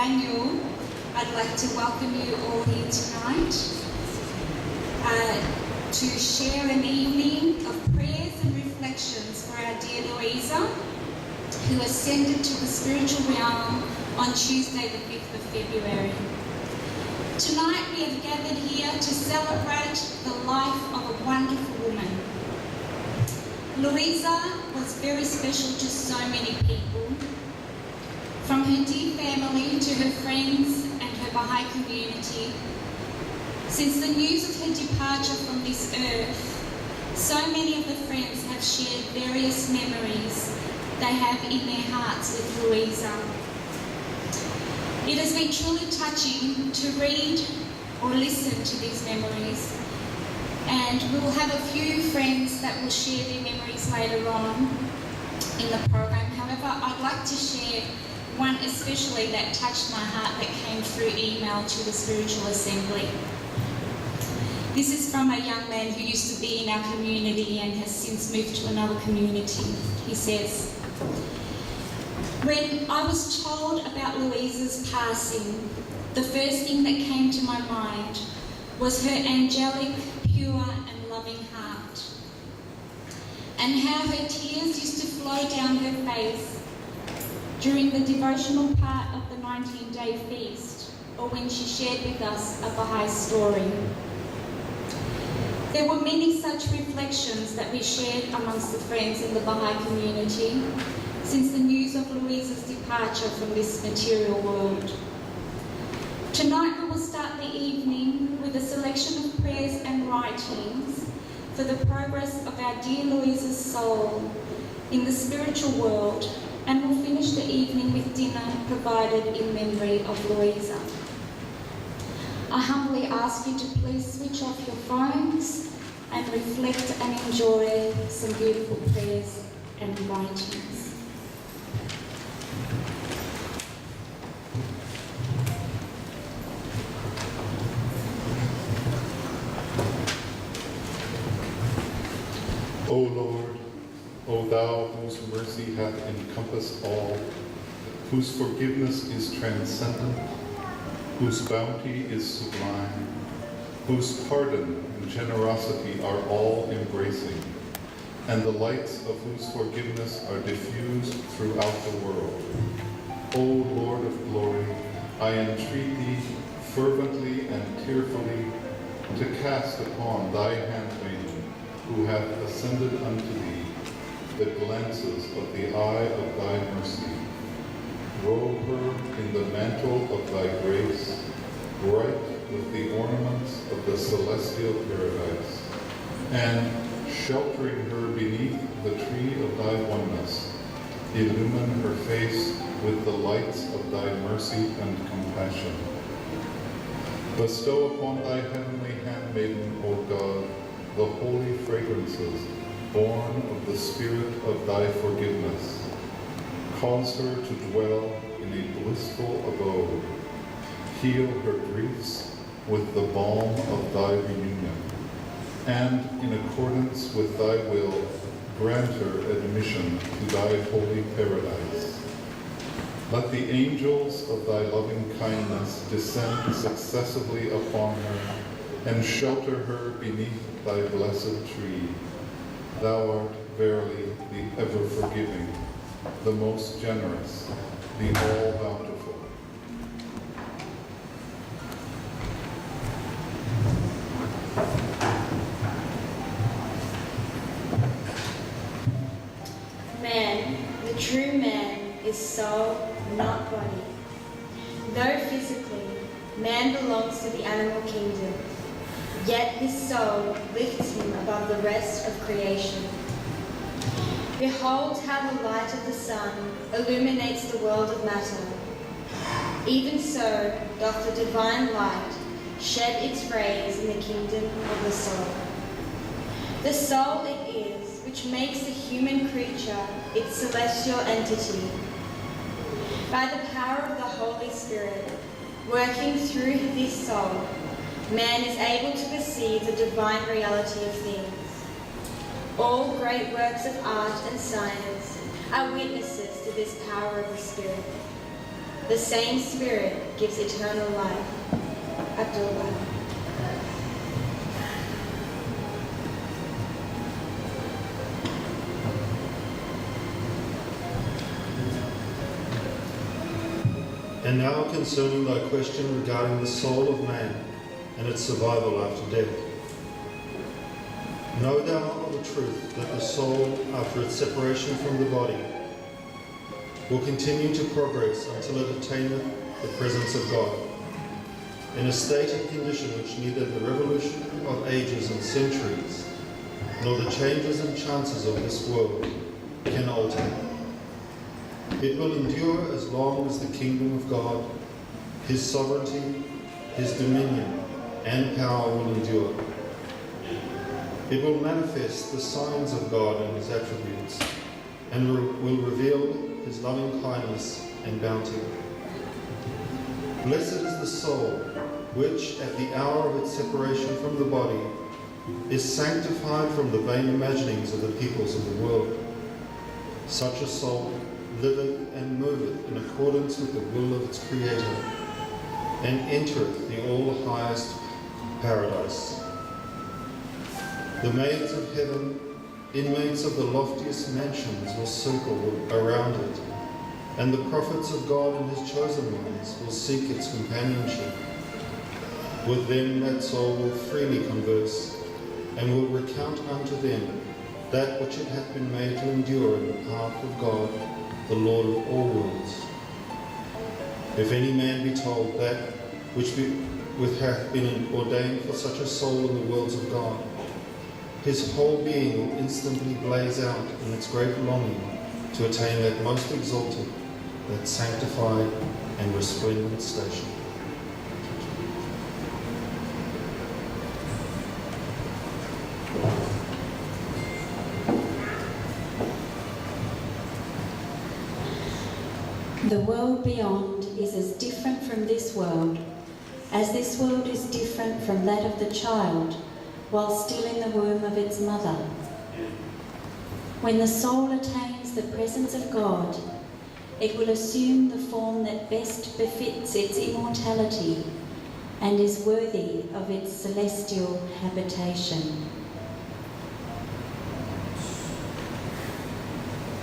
Daniel, I'd like to welcome you all here tonight to share an evening of prayers and reflections for our dear Luisa, who ascended to the spiritual realm on Tuesday the 5th of February. Tonight we have gathered here to celebrate the life of a wonderful woman. Luisa was very special to so many people, from her dear family to her friends and her Baha'i community. Since the news of her departure from this earth, so many of the friends have shared various memories they have in their hearts with Luisa. It has been truly touching to read or listen to these memories, and we will have a few friends that will share their memories later on in the program. However, I'd like to share one especially that touched my heart that came through email to the Spiritual Assembly. This is from a young man who used to be in our community and has since moved to another community. He says, "When I was told about Luisa's passing, the first thing that came to my mind was her angelic, pure and loving heart, and how her tears used to flow down her face during the devotional part of the 19-day feast, or when she shared with us a Baha'i story. There were many such reflections that we shared amongst the friends in the Baha'i community since the news of Luisa's departure from this material world. Tonight we will start the evening with a selection of prayers and writings for the progress of our dear Luisa's soul in the spiritual world, and we'll finish the evening with dinner provided in memory of Luisa. I humbly ask you to please switch off your phones and reflect and enjoy some beautiful prayers and writings. O Lord, O thou whose mercy hath encompassed all, whose forgiveness is transcendent, whose bounty is sublime, whose pardon and generosity are all embracing, and the lights of whose forgiveness are diffused throughout the world. O Lord of glory, I entreat thee fervently and tearfully to cast upon thy handmaiden, who hath ascended unto thee, the glances of the eye of thy mercy. Robe her in the mantle of thy grace, bright with the ornaments of the celestial paradise, and sheltering her beneath the tree of thy oneness, illumine her face with the lights of thy mercy and compassion. Bestow upon thy heavenly handmaiden, O God, the holy fragrances born of the spirit of thy forgiveness. Cause her to dwell in a blissful abode. Heal her griefs with the balm of thy reunion, and in accordance with thy will, grant her admission to thy holy paradise. Let the angels of thy loving kindness descend successively upon her and shelter her beneath thy blessed tree. Thou art verily the ever-forgiving, the most generous, the all-bountiful. Man, the true man, is soul, not body. Though physically, man belongs to the animal kingdom, yet his soul lifts him above the rest of creation. Behold how the light of the sun illuminates the world of matter. Even so doth the divine light shed its rays in the kingdom of the soul. The soul it is which makes the human creature its celestial entity. By the power of the Holy Spirit working through this soul, man is able to perceive the divine reality of things. All great works of art and science are witnesses to this power of the Spirit. The same Spirit gives eternal life. Abdullah. And now concerning thy question regarding the soul of man and its survival after death. Know thou of the truth that the soul, after its separation from the body, will continue to progress until it attaineth the presence of God, in a state and condition which neither the revolution of ages and centuries, nor the changes and chances of this world can alter. It will endure as long as the kingdom of God, His sovereignty, His dominion, and power will endure. It will manifest the signs of God and His attributes, and will reveal His loving kindness and bounty. Blessed is the soul which, at the hour of its separation from the body, is sanctified from the vain imaginings of the peoples of the world. Such a soul liveth and moveth in accordance with the will of its Creator, and entereth the all-highest paradise. The maids of heaven, inmates of the loftiest mansions, will circle around it, and the prophets of God and His chosen ones will seek its companionship. With them that soul will freely converse, and will recount unto them that which it hath been made to endure in the path of God, the Lord of all worlds. If any man be told that which hath been ordained for such a soul in the worlds of God, his whole being will instantly blaze out in its great longing to attain that most exalted, that sanctified and resplendent station. The world beyond is as different from this world as this world is different from that of the child while still in the womb of its mother. When the soul attains the presence of God, it will assume the form that best befits its immortality and is worthy of its celestial habitation.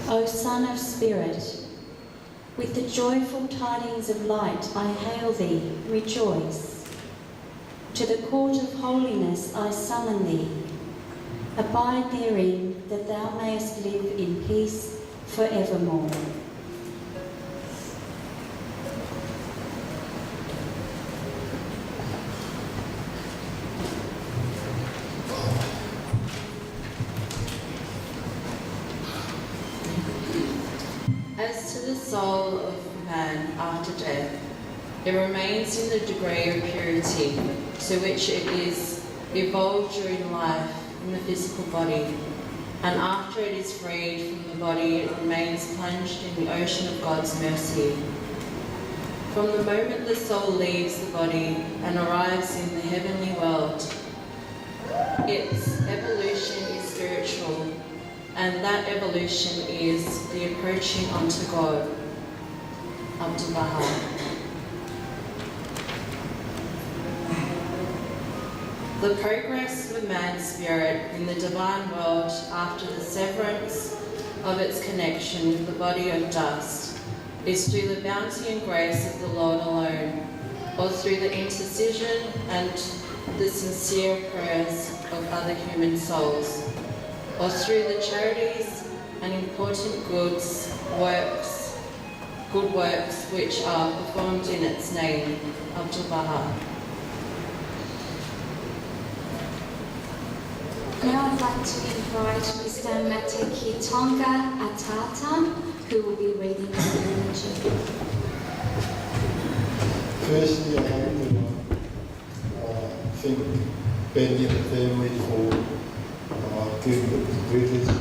O Son of Spirit, with the joyful tidings of light I hail thee, rejoice. To the court of holiness I summon thee. Abide therein, that thou mayest live in peace forevermore. As to the soul of man after death, it remains in the degree of purity to which it is evolved during life in the physical body, and after it is freed from the body, it remains plunged in the ocean of God's mercy. From the moment the soul leaves the body and arrives in the heavenly world, its evolution is spiritual, and that evolution is the approaching unto God. Abdullah. The progress of man's spirit in the divine world after the severance of its connection with the body of dust is through the bounty and grace of the Lord alone, or through the intercession and the sincere prayers of other human souls, or through the charities and important good works which are performed in its name. Abdullah. Now I'd like to invite Mr. Mateki Tonga Atata, who will be reading the eulogy. Firstly, I want to thank Benny and the family for giving the privilege of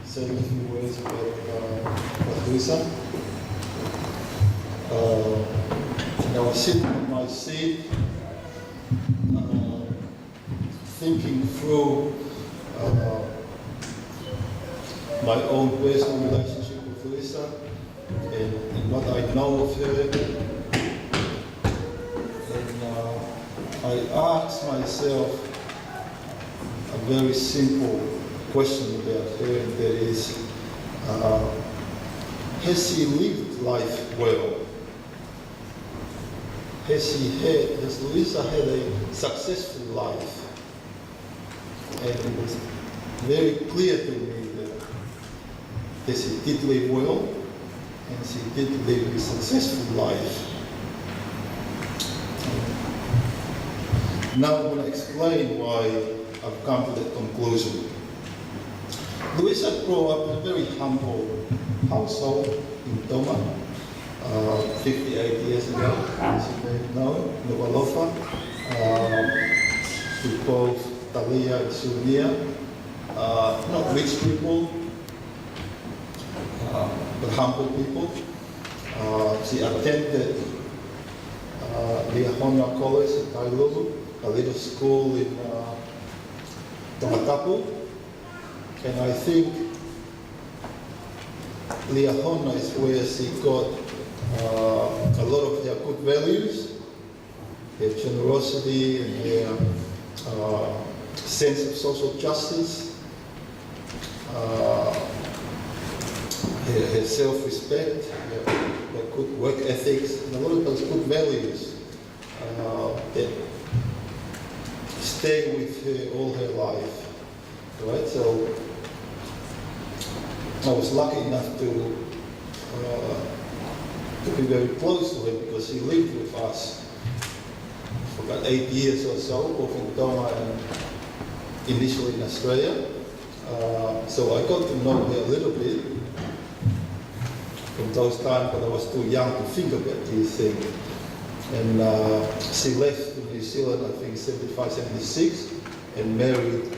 saying a few words about Luisa. I was sitting in my seat thinking through my own personal relationship with Luisa and what I know of her. And I asked myself a very simple question about her, and that is, has she lived life well? Has Luisa had a successful life? And it was very clear to me that she did live well, and she did live a successful life. Now I'm going to explain why I've come to that conclusion. Luisa grew up in a very humble household in Toma, 58 years ago, as you may know, Nuwalofa, with both Talia and Sunia, not rich people, but humble people. She attended Liahona College in Tailulu, a little school in Tongatapu, and I think Liahona is where she got a lot of her good values, her generosity and her sense of social justice, her self-respect, her good work ethics, and a lot of those good values that stay with her all her life. Right? So I was lucky enough to be very close to her because she lived with us for about 8 years or so, both in Tonga and initially in Australia. So I got to know her a little bit from those times, but I was too young to think about these things. And she left New Zealand, I think, 75, 76, and married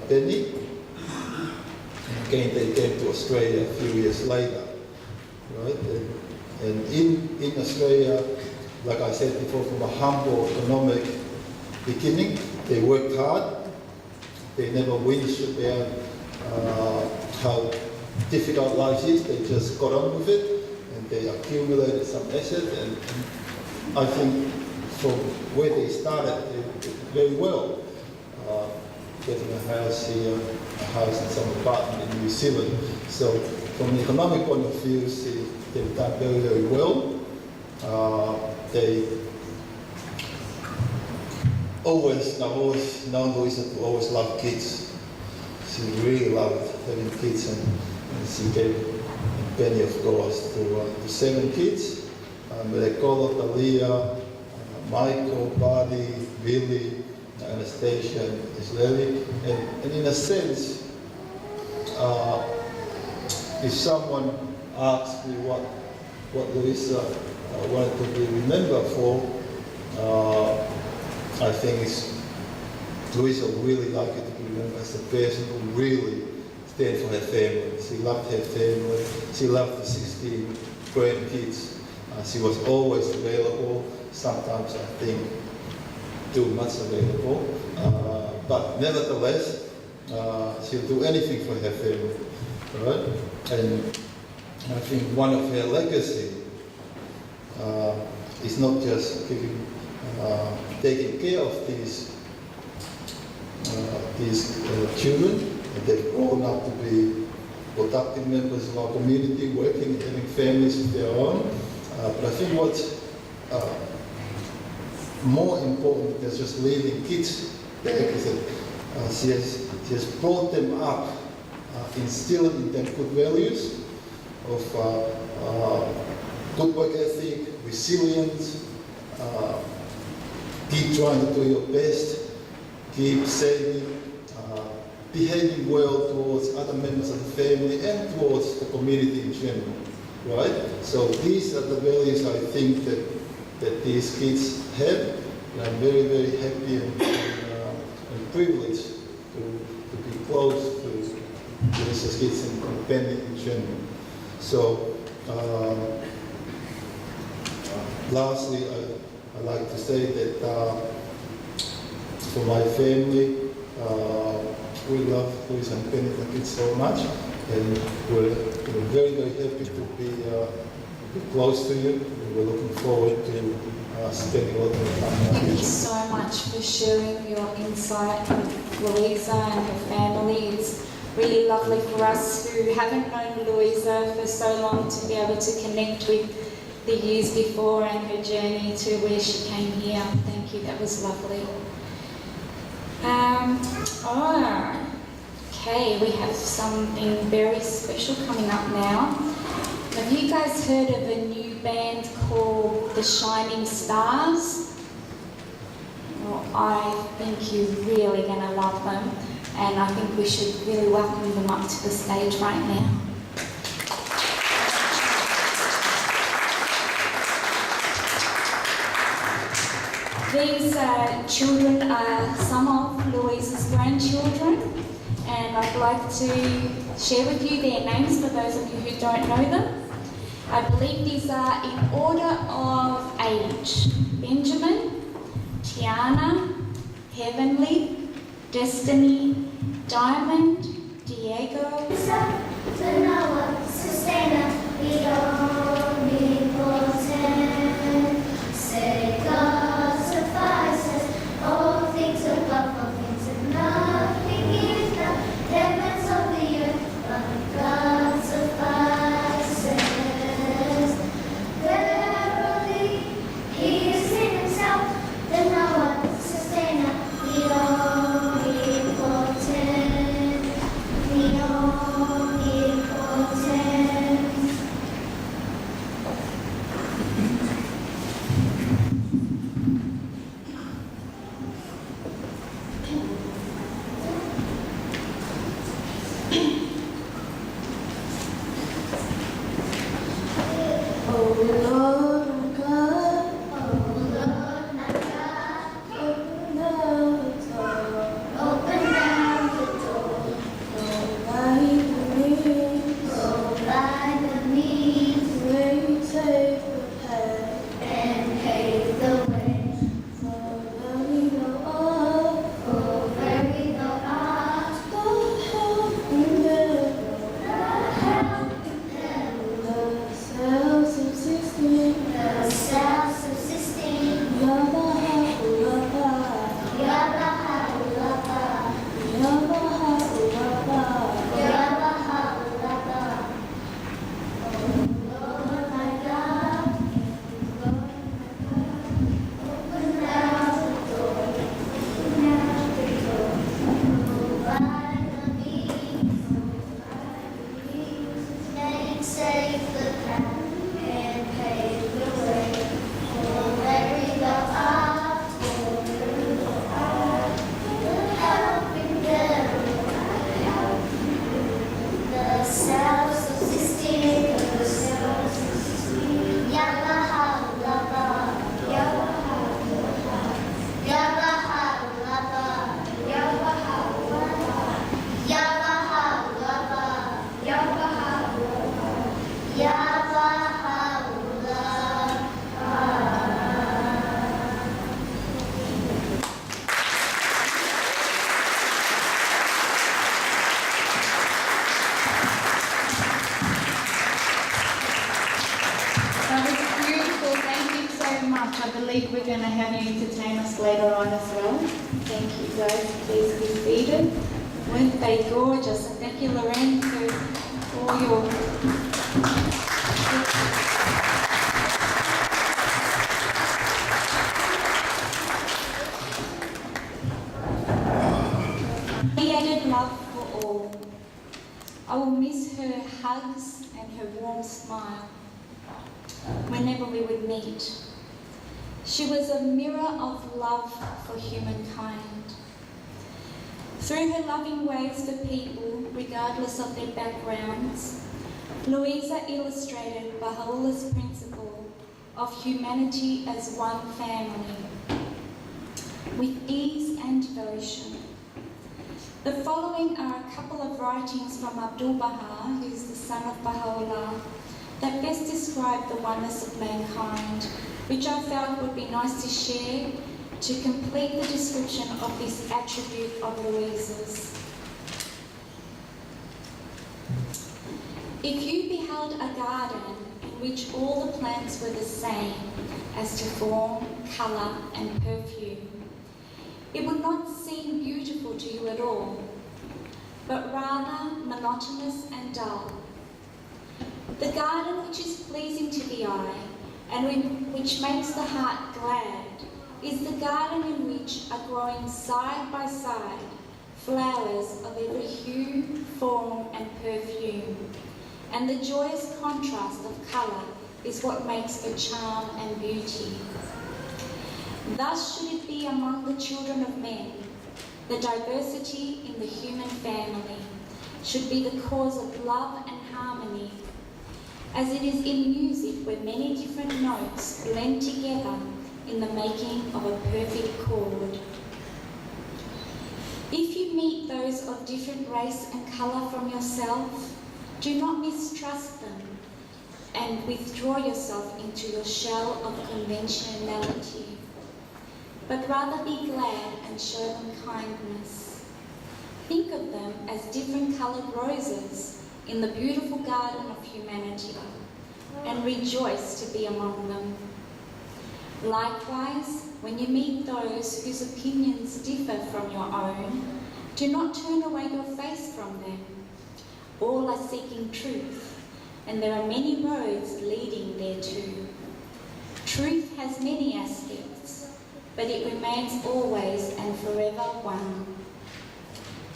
Penny. And again, they came to Australia a few years later, right? And in Australia, like I said before, from a humble economic beginning, they worked hard. They never winced about how difficult life is. They just got on with it, and they accumulated some assets. And I think from where they started, they did very well. Getting a house here, a house and some apartment in New Zealand. So from an economic point of view, they've done very, very well. They I've always known Luisa to always love kids. She really loved having kids, and she gave Penny, of course, to 7 kids. Merekolo, Talia, Michael, Buddy, Billy, Anastasia, and Isleli. And in a sense, if someone asks me what Luisa wanted to be remembered for, I think Luisa would really like it to be remembered as a person who really stand for her family. She loved her family. She loved the 16 grandkids. She was always available. Sometimes I think too much available. But nevertheless, she'll do anything for her family. Right? And I think one of her legacy is not just taking care of these children. They've grown up to be productive members of our community, working and having families of their own. But I think what's more important than just leaving kids back is that she has brought them up, instilling in them good values of good work ethic, resilience, keep trying to do your best, keep saving, behaving well towards other members of the family and towards the community in general, right? So these are the values I think that these kids have, and I'm very, very happy and privileged to be close to these kids and Penny in general. So lastly, I'd like to say that for my family, we love Luisa and Penny the kids so much, And we're very, very happy to be close to you. We're looking forward to spending a lot of time. Thank you so much for sharing your insight with Luisa and her family. It's really lovely for us who haven't known Luisa for so long to be able to connect with the years before and her journey to where she came here. Thank you, that was lovely. Okay, we have something very special coming up now. Have you guys heard of a new band called The Shining Stars? Well, I think you're really going to love them, and I think we should really welcome them up to the stage right now. These children are some of Louisa's grandchildren, and I'd like to share with you their names for those of you who don't know them. I believe these are in order of age: Benjamin, Tiana, Heavenly, Destiny, Diamond, Diego, Noah, Sustainer, the omnipotent, say God suffices, all things above, all things and nothing is not, heavens of the earth, but God suffices. Verily, He is in Himself, the Noah, Sustainer, the omnipotent, the omnipotent. I believe we're going to have you entertain us later on as well. Thank you guys. Please be seated. Weren't they gorgeous? And thank you, Lorraine, for all your... Created love for all. I will miss her hugs and her warm smile whenever we would meet. She was a mirror of love for humankind. Through her loving ways for people, regardless of their backgrounds, Luisa illustrated Baha'u'llah's principle of humanity as one family, with ease and devotion. The following are a couple of writings from Abdu'l-Baha, who is the son of Baha'u'llah, that best describe the oneness of mankind, which I felt would be nice to share to complete the description of this attribute of Luisa's. If you beheld a garden in which all the plants were the same as to form, colour and perfume, it would not seem beautiful to you at all, but rather monotonous and dull. The garden which is pleasing to the eye and which makes the heart glad is the garden in which are growing side by side flowers of every hue, form and perfume, and the joyous contrast of colour is what makes for charm and beauty. Thus should it be among the children of men. The diversity in the human family should be the cause of love and harmony, as it is in music where many different notes blend together in the making of a perfect chord. If you meet those of different race and colour from yourself, do not mistrust them and withdraw yourself into your shell of conventionality, but rather be glad and show them kindness. Think of them as different coloured roses in the beautiful garden of humanity, and rejoice to be among them. Likewise, when you meet those whose opinions differ from your own, do not turn away your face from them. All are seeking truth, and there are many roads leading thereto. Truth has many aspects, but it remains always and forever one.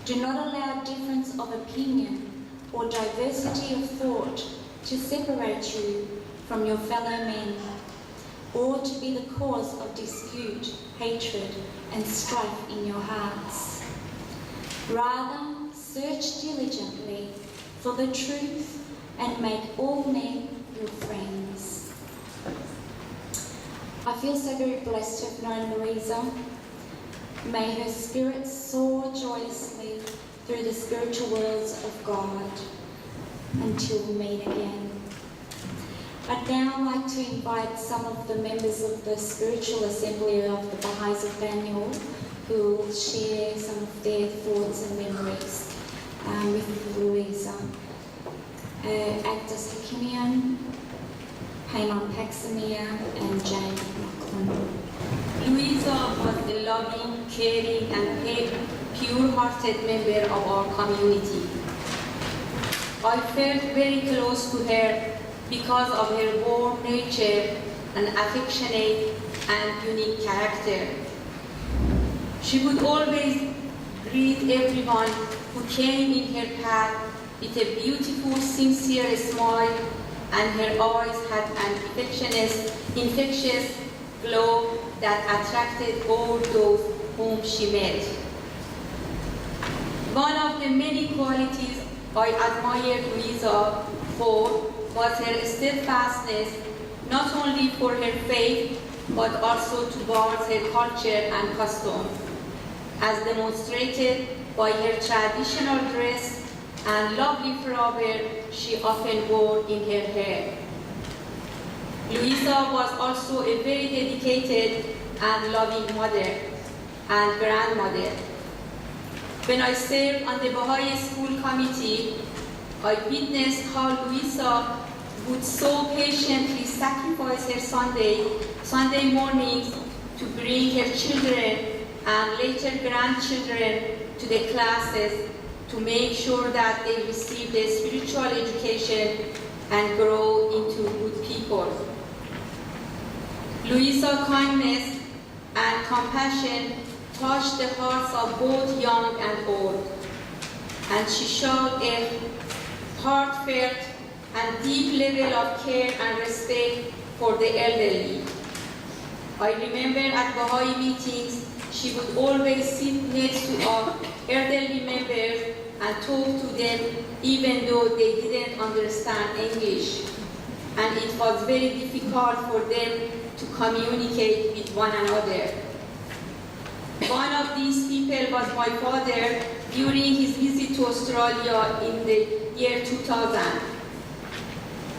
Do not allow difference of opinion or diversity of thought to separate you from your fellow men, or to be the cause of dispute, hatred, and strife in your hearts. Rather, search diligently for the truth and make all men your friends. I feel so very blessed to have known Luisa. May her spirit soar joyously through the spiritual worlds of God until we meet again. I'd now like to invite some of the members of the spiritual assembly of the Baha'is of Daniel who will share some of their thoughts and memories with Luisa. Agnes Hakimian, Payman Paxamia, and Jane McClellan. Luisa was a loving, caring, and pure-hearted member of our community. I felt very close to her because of her warm nature and affectionate and unique character. She would always greet everyone who came in her path with a beautiful, sincere smile, and her eyes had an infectious glow that attracted all those whom she met. One of the many qualities I admired Luisa for was her steadfastness, not only for her faith, but also towards her culture and custom, as demonstrated by her traditional dress and lovely flower she often wore in her hair. Luisa was also a very dedicated and loving mother and grandmother. When I served on the Baha'i School Committee, I witnessed how Luisa would so patiently sacrifice her Sunday mornings to bring her children and later grandchildren to the classes to make sure that they receive their spiritual education and grow into good people. Luisa's kindness and compassion touched the hearts of both young and old, and she showed a heartfelt and deep level of care and respect for the elderly. I remember at Baha'i meetings, she would always sit next to our elderly members and talk to them even though they didn't understand English, and it was very difficult for them to communicate with one another. One of these people was my father during his visit to Australia in the year 2000.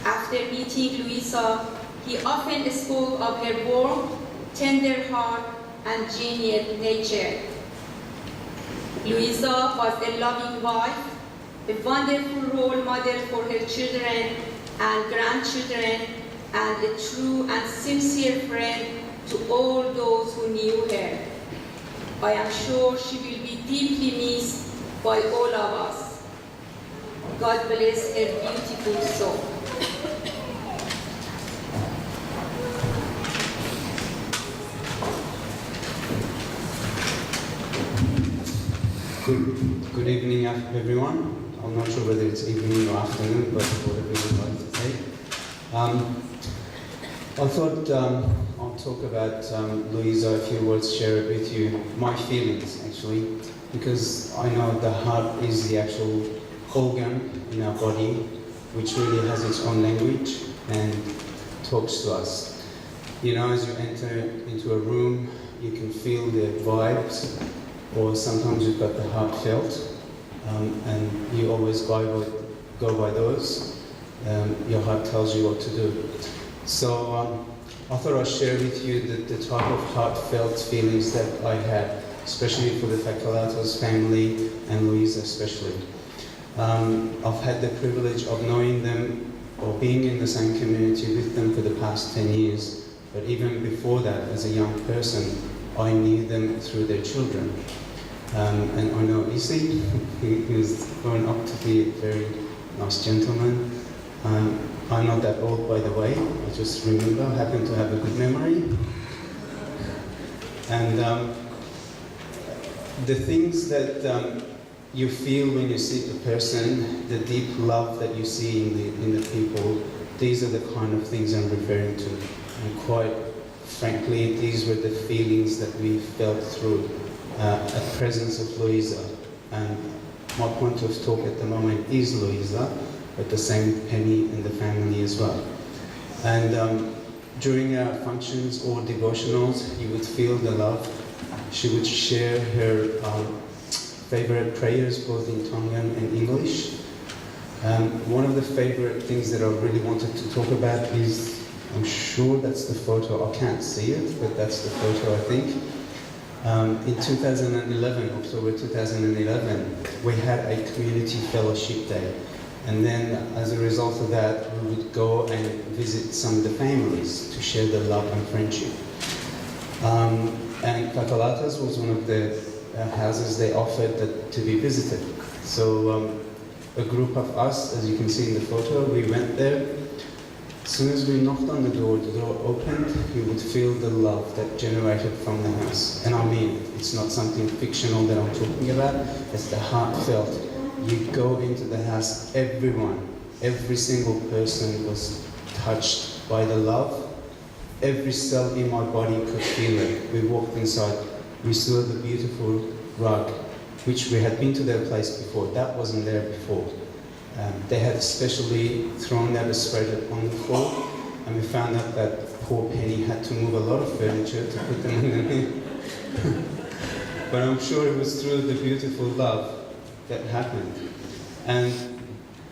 After meeting Luisa, he often spoke of her warm, tender heart and genial nature. Luisa was a loving wife, a wonderful role model for her children and grandchildren, and a true and sincere friend to all those who knew her. I am sure she will be deeply missed by all of us. God bless her beautiful soul. Good evening, everyone. I'm not sure whether it's evening or afternoon, but whatever you would like to say. I thought I'll talk about Luisa, a few words, share it with you, my feelings actually, because I know the heart is the actual organ in our body which really has its own language and talks to us. You know, as you enter into a room, you can feel the vibes, or sometimes you've got the heartfelt, and you always go by those. Your heart tells you what to do. So I thought I'd share with you the type of heartfelt feelings that I had, especially for the Facolatos family and Luisa especially. I've had the privilege of knowing them or being in the same community with them for the past 10 years. But even before that, as a young person, I knew them through their children. And I know Isi, who's grown up to be a very nice gentleman. I'm not that old, by the way. I just remember, I happen to have a good memory. And the things that you feel when you see a person, the deep love that you see in the people, these are the kind of things I'm referring to. And quite frankly, these were the feelings that we felt through a presence of Luisa. And my point of talk at the moment is Luisa, but the same Penny and the family as well. And during our functions or devotionals, you would feel the love. She would share her favorite prayers, both in Tongan and English. One of the favorite things that I really wanted to talk about is, I'm sure that's the photo, I can't see it, but that's the photo I think. In 2011, October 2011, we had a community fellowship day. And then as a result of that, we would go and visit some of the families to share the love and friendship. And Kakalatas was one of the houses they offered to be visited. So a group of us, as you can see in the photo, we went there. As soon as we knocked on the door opened, you would feel the love that generated from the house. And I mean, it's not something fictional that I'm talking about, it's the heartfelt. You go into the house, everyone, every single person was touched by the love. Every cell in my body could feel it. We walked inside, we saw the beautiful rug, which we had been to their place before. That wasn't there before. They had specially thrown that and spread it on the floor, and we found out that poor Penny had to move a lot of furniture to put them in. But I'm sure it was through the beautiful love that happened. And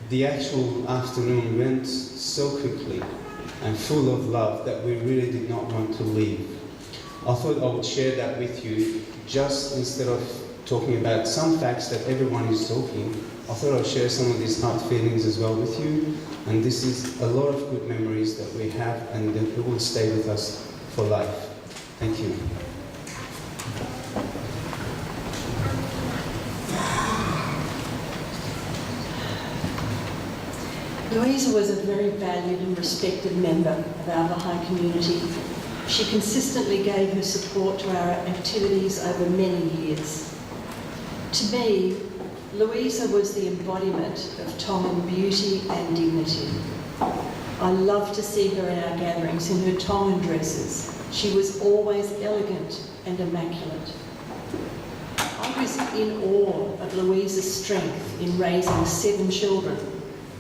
the actual afternoon went so quickly and full of love that we really did not want to leave. I thought I would share that with you, just instead of talking about some facts that everyone is talking. I thought I'd share some of these heart feelings as well with you. And this is a lot of good memories that we have and that will stay with us for life. Thank you. Luisa was a very valued and respected member of our Baha'i community. She consistently gave her support to our activities over many years. To me, Luisa was the embodiment of Tongan beauty and dignity. I loved to see her in our gatherings in her Tongan dresses. She was always elegant and immaculate. I was in awe of Luisa's strength in raising 7 children.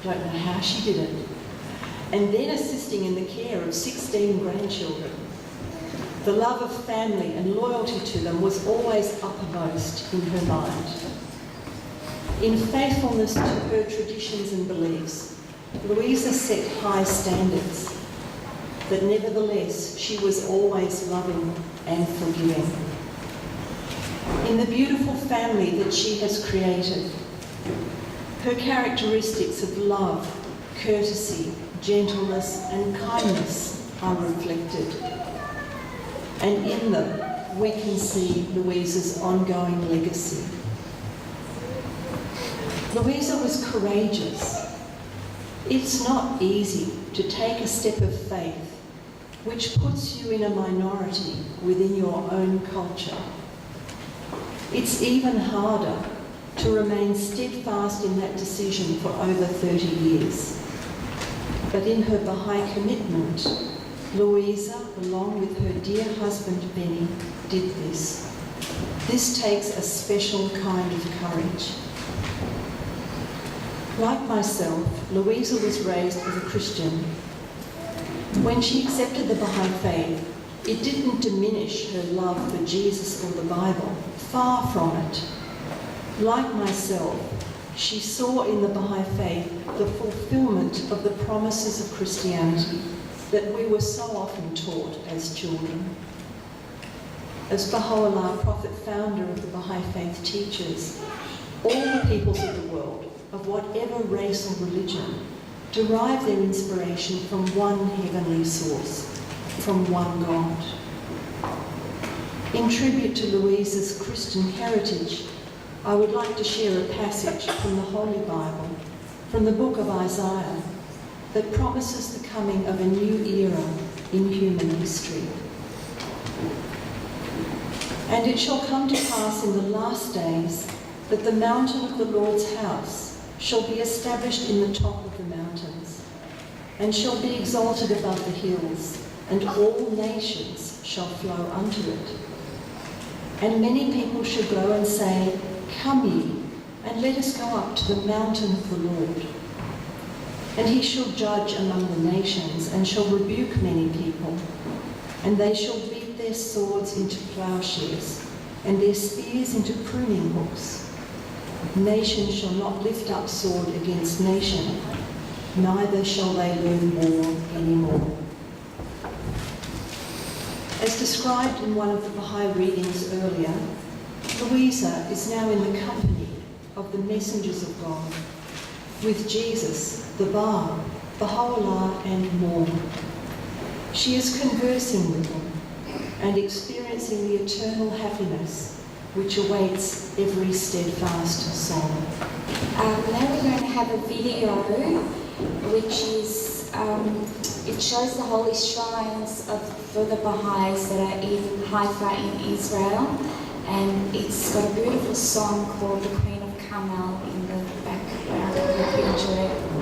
I don't know how she did it. And then assisting in the care of 16 grandchildren. The love of family and loyalty to them was always uppermost in her mind. In faithfulness to her traditions and beliefs, Luisa set high standards, but nevertheless she was always loving and forgiving. In the beautiful family that she has created, Her characteristics of love, courtesy, gentleness and kindness are reflected. And in them, we can see Louisa's ongoing legacy. Louisa was courageous. It's not easy to take a step of faith which puts you in a minority within your own culture. It's even harder to remain steadfast in that decision for over 30 years. But in her Baha'i commitment, Luisa, along with her dear husband Benny, did this. This takes a special kind of courage. Like myself, Luisa was raised as a Christian. When she accepted the Baha'i faith, it didn't diminish her love for Jesus or the Bible. Far from it. Like myself, she saw in the Baha'i faith the fulfillment of the promises of Christianity that we were so often taught as children. As Baha'u'llah, prophet founder of the Baha'i faith, teaches, all the peoples of the world, of whatever race or religion, derive their inspiration from one heavenly source, from one God. In tribute to Louisa's Christian heritage, I would like to share a passage from the Holy Bible, from the book of Isaiah, that promises the coming of a new era in human history. And it shall come to pass in the last days that the mountain of the Lord's house shall be established in the top of the mountains, and shall be exalted above the hills, and all nations shall flow unto it. And many people shall go and say, Come ye, and let us go up to the mountain of the Lord. And he shall judge among the nations, and shall rebuke many people. And they shall beat their swords into plowshares, and their spears into pruning hooks. Nation shall not lift up sword against nation, neither shall they learn war any more. As described in one of the Baha'i readings earlier, Luisa is now in the company of the messengers of God, with Jesus, the Ba, Baha'u'llah and more. She is conversing with them and experiencing the eternal happiness which awaits every steadfast soul. Now we're going to have a video which is, it shows the holy shrines for the Baha'is that are in Haifa in Israel, and it's got a beautiful song called The Queen of Carmel in the background. I hope you enjoy it.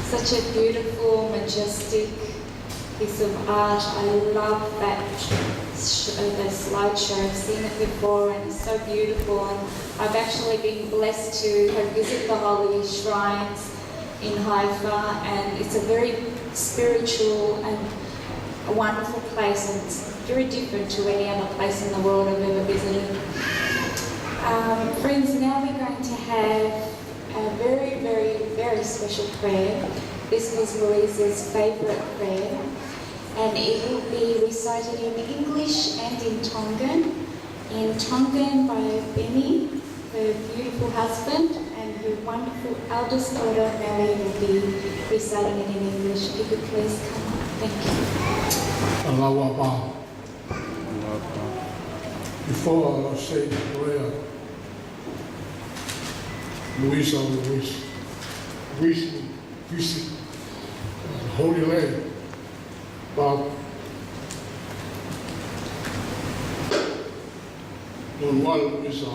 Such a beautiful, majestic piece of art. I love that slideshow. I've seen it before and it's so beautiful. And I've actually been blessed to have visited the holy shrines in Haifa, and it's a very spiritual and a wonderful place, and it's very different to any other place in the world I've ever visited. Friends, now we're going to have a very, very, very special prayer. This was Luisa's favourite prayer, and it will be recited in English and in Tongan. In Tongan by Benny, her beautiful husband, and her wonderful eldest daughter, Mary, will be reciting it in English. If you could please come up. Thank you. Alawa. Before I say the prayer, Luisa will visit the Holy Land, but on one Luisa,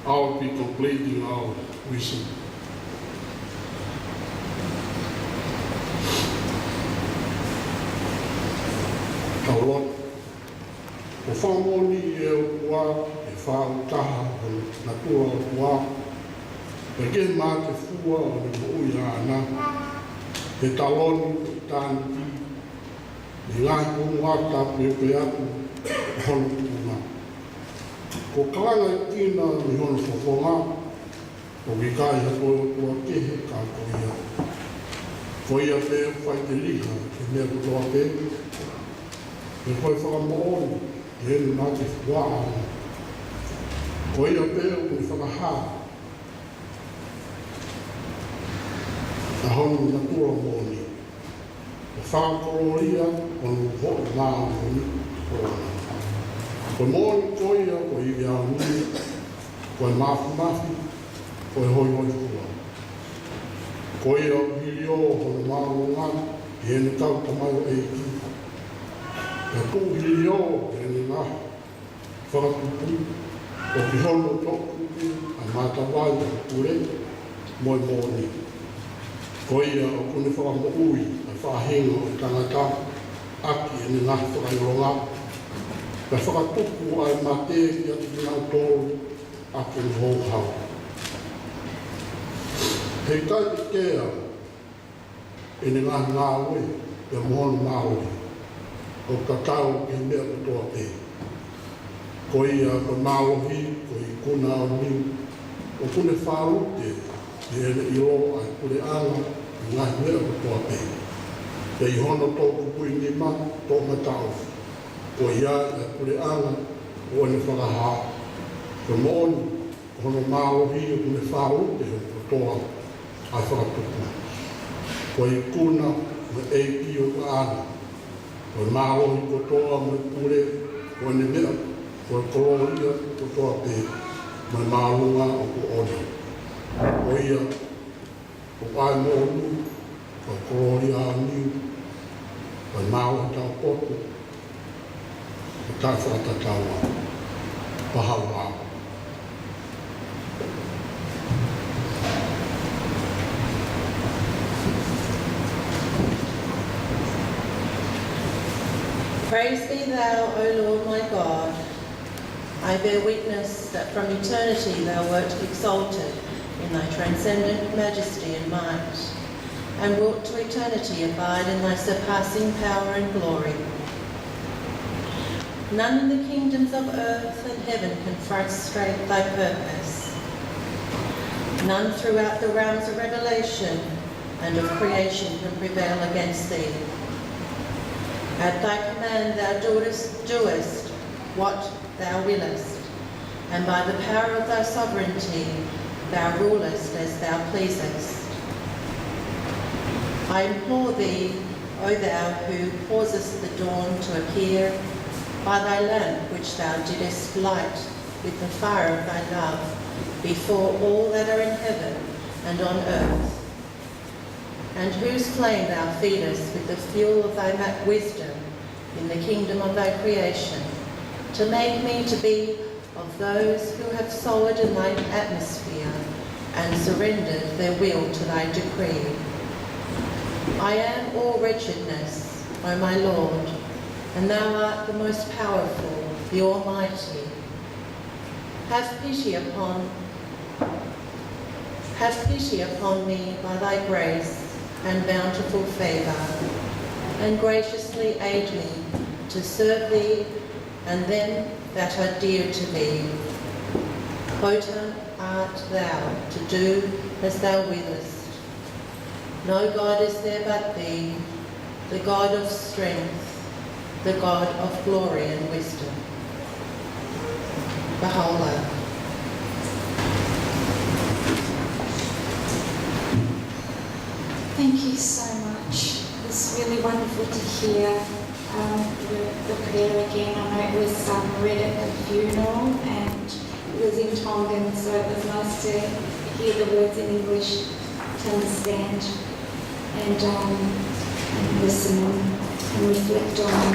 I'll be completing our visit. Our Lord, o whamoni e ua e whautaha o na tua ua, e ke mā te fua o ni ui ana, e taloni i tāni ki, i ngai kumuata pepe atu hono kuna. Ko kalanga i tina ni hono whafonga, o wikai ha koe o tua kehe ka koia. Koia pe whai te liha, ke mea kutoa pepe, e koe whakamooni, e enu nā te whaa ana. Koe ia pēo ni whakahā. A honu na kura mōni. E whakakororia o nu hoi mā mōni korona. Koe mōni koe ia koe i au nini, koe mafi, koe hoi hoi kua. Koe ia hiri o honu mā mōngana, e enu tau tamai o eiki. E pūhiri o e ni ngā whakakupu o ki hono toku a mātawai o kure moi mōni. Ko ia o kune whakamo ui a whahenga o tangata aki e ni ngā whakaironga. Ka whakatupu ai mate ki atu ki ngā tōru aki ni hōhau. Hei tai te kea e ni ngā ngāwe e mohono māori. O tatau ki mea kutoa te. Ko ia ko mālohi, ko i kuna o niu, o kune whārute, i ene i o ai kure anga, i ngai mea kutoa te. Te i hono tōku pui ni ma, tō matau. Ko ia ai kure anga, o ene whakahā. Ko mōni, ko hono mālohi, o kune whārute, o kutoa ai whakatupu. Ko i kuna, me eiki o ka ana. Ko mālohi kotoa mai pure, ko ne mea, ko kororia kotoa pe, mai mālunga o ko ona. Ko ia, ko ai mōnu, ko kororia aniu, ko mālohi tau potu, ko tai whakatataua, pahaua. Praise be thou, O Lord my God. I bear witness that from eternity thou wert exalted in thy transcendent majesty and might, and wilt to eternity abide in thy surpassing power and glory. None in the kingdoms of earth and heaven can frustrate thy purpose. None throughout the realms of revelation and of creation can prevail against thee. At thy command thou doest what thou willest, and by the power of thy sovereignty thou rulest as thou pleasest. I implore thee, O thou who causest the dawn to appear, by thy lamp which thou didst light with the fire of thy love before all that are in heaven and on earth, and whose flame thou feedest with the fuel of thy wisdom in the kingdom of thy creation, to make me to be of those who have sold in thine atmosphere and surrendered their will to thy decree. I am all wretchedness, O my Lord, and thou art the most powerful, the Almighty. Have pity upon me by thy grace and bountiful favour, and graciously aid me to serve thee and them that are dear to thee. Potent art thou to do as thou willest. No God is there but thee, the God of strength, the God of glory and wisdom. Baha'u'llah. Thank you so much. It's really wonderful to hear the prayer again. I know it was read at the funeral and it was in Tongan, so it was nice to hear the words in English, to understand and listen and reflect on.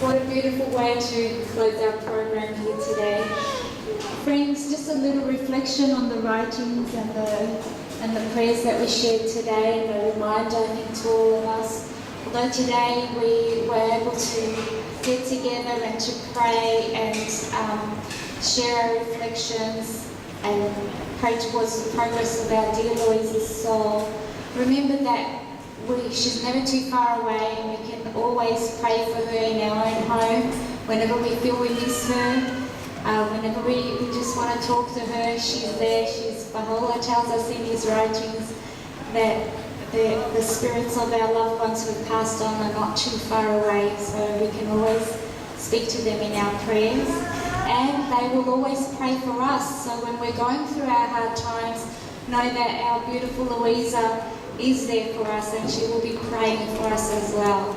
What a beautiful way to close our program here today. Friends, just a little reflection on the writings and the prayers that we shared today, and a reminder, I think, to all of us. Although today we were able to get together and to pray and share our reflections and pray towards the progress of our dear Luisa's soul, remember that she's never too far away, and we can always pray for her in our own home whenever we feel we miss her, whenever we just want to talk to her. She's there. Baha'u'llah tells us in his writings that the spirits of our loved ones who have passed on are not too far away, so we can always speak to them in our prayers, and they will always pray for us. So when we're going through our hard times, know that our beautiful Luisa is there for us, and she will be praying for us as well.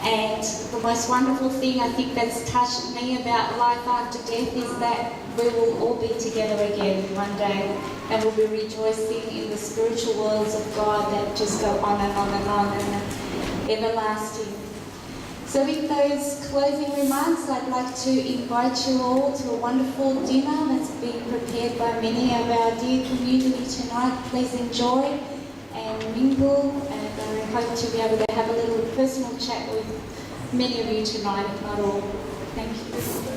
And the most wonderful thing I think that's touched me about life after death is that we will all be together again one day, and we'll be rejoicing in the spiritual worlds of God that just go on and on and on and everlasting. So with those closing remarks, I'd like to invite you all to a wonderful dinner that's being prepared by many of our dear community tonight. Please enjoy and mingle, and I hope to be able to have a little personal chat with many of you tonight, if not all. Thank you.